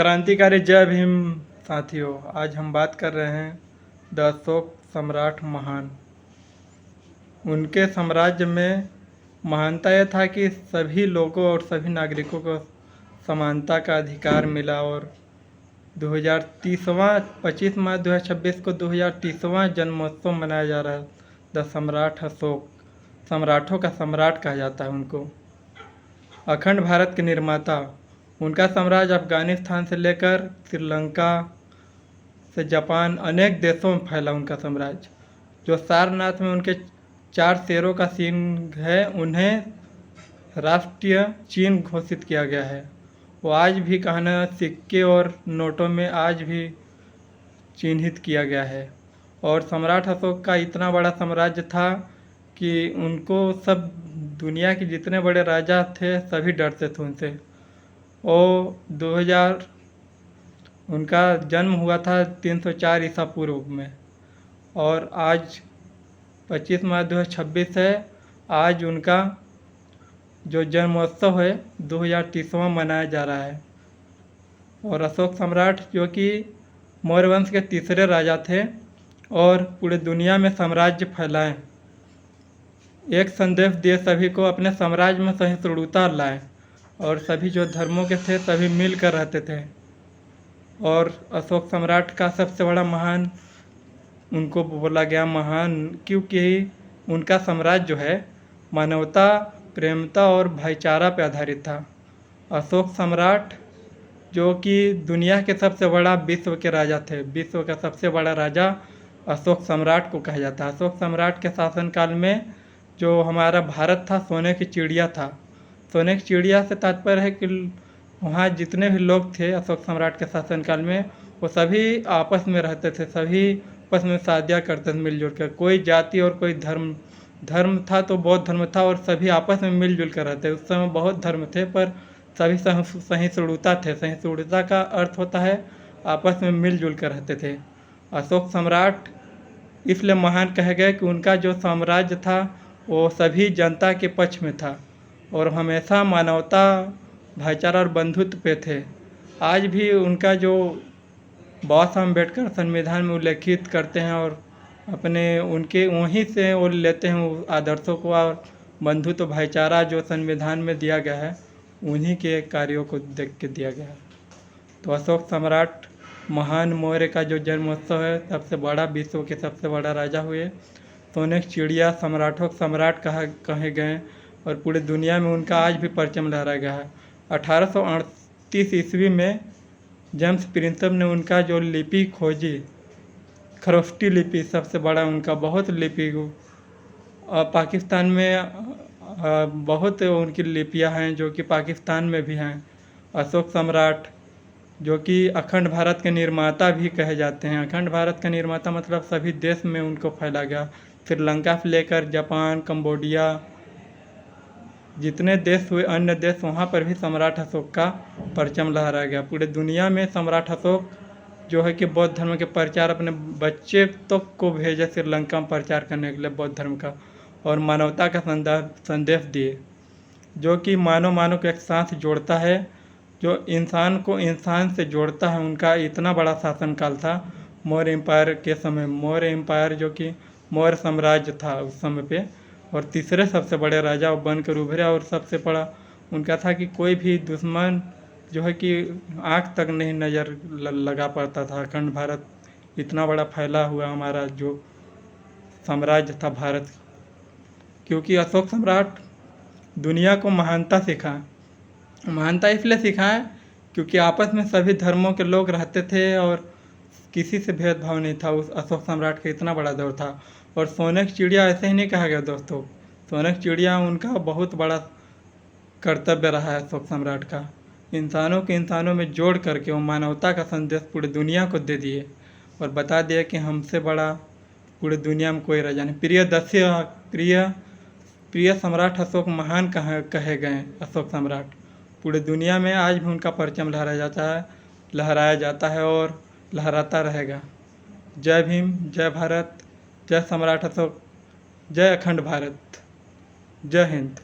क्रांतिकारी जय भीम साथियों। आज हम बात कर रहे हैं द अशोक सम्राट महान। उनके साम्राज्य में महानता यह था कि सभी लोगों और सभी नागरिकों को समानता का अधिकार मिला और 2030वां 25 मार्च 2026 को 2030वां जन्मोत्सव मनाया जा रहा है। द सम्राट अशोक, सम्राटों का सम्राट कहा जाता है उनको। अखंड भारत के निर्माता, उनका साम्राज्य अफगानिस्तान से लेकर श्रीलंका से जापान अनेक देशों में फैला उनका साम्राज्य। जो सारनाथ में उनके 4 शेरों का सींग है, उन्हें राष्ट्रीय चिन्ह घोषित किया गया है। वो आज भी कहना सिक्के और नोटों में आज भी चिन्हित किया गया है। और सम्राट अशोक का इतना बड़ा साम्राज्य था कि उनको सब दुनिया के जितने बड़े राजा थे सभी डरते थे उनसे। वो 2000 उनका जन्म हुआ था 304 ईसा पूर्व में और आज 25 मार्च 2026 है। आज उनका जो जन्मोत्सव है 2030वां मनाया जा रहा है। और अशोक सम्राट जो कि मौर्य वंश के तीसरे राजा थे और पूरे दुनिया में साम्राज्य फैलाएं, एक संदेश दिए सभी को अपने साम्राज्य में सहिष्णुता लाए और सभी जो धर्मों के थे सभी मिलकर रहते थे। और अशोक सम्राट का सबसे बड़ा महान उनको बोला गया महान क्योंकि उनका साम्राज्य जो है मानवता, प्रेमता और भाईचारा पर आधारित था। अशोक सम्राट जो कि दुनिया के सबसे बड़ा विश्व के राजा थे, विश्व का सबसे बड़ा राजा अशोक सम्राट को कहा जाता है। अशोक सम्राट के शासनकाल में जो हमारा भारत था सोने की चिड़िया था। सोने की चिड़िया से तात्पर्य है कि वहाँ जितने भी लोग थे अशोक सम्राट के शासनकाल में वो सभी आपस में रहते थे, सभी आपस में शादियाँ करते थे मिलजुल कर। कोई जाति और कोई धर्म था तो बौद्ध धर्म था और सभी आपस में मिलजुल कर रहते। उस समय बहुत धर्म थे पर सभी सहिष्णुता थे। सहिष्णुता का अर्थ होता है आपस में मिलजुल कर रहते थे। अशोक सम्राट इसलिए महान कहे गए कि उनका जो साम्राज्य था वो सभी जनता के पक्ष में था और हमेशा मानवता, भाईचारा और बंधुत्व पे थे। आज भी उनका जो बाबा साहब अम्बेडकर संविधान में उल्लेखित करते हैं और अपने उनके वहीं से वो लेते हैं आदर्शों को और बंधुत्व भाईचारा जो संविधान में दिया गया है उन्हीं के कार्यों को देख के दिया गया है। तो अशोक सम्राट महान मौर्य का जो जन्मोत्सव है सबसे बड़ा, विश्व के सबसे बड़ा राजा हुए, सोने की चिड़िया, सम्राटों के सम्राट कहे गए और पूरी दुनिया में उनका आज भी परचम लहराया गया है। 1838 ईस्वी में जेम्स प्रिंसम ने उनका जो लिपि खोजी, खरोष्टी लिपि, सबसे बड़ा उनका बहुत लिपि पाकिस्तान में बहुत उनकी लिपियां हैं जो कि पाकिस्तान में भी हैं। अशोक सम्राट जो कि अखंड भारत के निर्माता भी कहे जाते हैं। अखंड भारत का निर्माता मतलब सभी देश में उनको फैला गया, श्रीलंका से लेकर जापान, कंबोडिया, जितने देश हुए अन्य देश वहाँ पर भी सम्राट अशोक का परचम लहराया गया। पूरे दुनिया में सम्राट अशोक जो है कि बौद्ध धर्म के प्रचार, अपने बच्चे तक को भेजे श्रीलंका में प्रचार करने के लिए बौद्ध धर्म का, और मानवता का संदेश दिए जो कि मानव को एक साथ जोड़ता है, जो इंसान को इंसान से जोड़ता है। उनका इतना बड़ा शासनकाल था मौर्य एम्पायर के समय। मौर्य एम्पायर जो कि मौर्य साम्राज्य था उस समय पे और तीसरे सबसे बड़े राजा बनकर उभरे। और सबसे बड़ा उनका था कि कोई भी दुश्मन जो है कि आँख तक नहीं नज़र लगा पाता था। अखंड भारत इतना बड़ा फैला हुआ हमारा जो साम्राज्य था भारत, क्योंकि अशोक सम्राट दुनिया को महानता सिखा। महानता इसलिए सिखाए क्योंकि आपस में सभी धर्मों के लोग रहते थे और किसी से भेदभाव नहीं था। उस अशोक सम्राट का इतना बड़ा दौर था। और सोने की चिड़िया ऐसे ही नहीं कहा गया दोस्तों, सोने की चिड़िया उनका बहुत बड़ा कर्तव्य रहा है अशोक सम्राट का। इंसानों के इंसानों में जोड़ करके वो मानवता का संदेश पूरी दुनिया को दे दिए और बता दिए कि हमसे बड़ा पूरी दुनिया में कोई राजा नहीं। प्रिय सम्राट अशोक महान कहे गए। अशोक सम्राट पूरी दुनिया में आज भी उनका परचम लहराया जाता है और लहराता रहेगा। जय भीम, जय भारत, जय सम्राट अशोक, जय अखंड भारत, जय हिंद।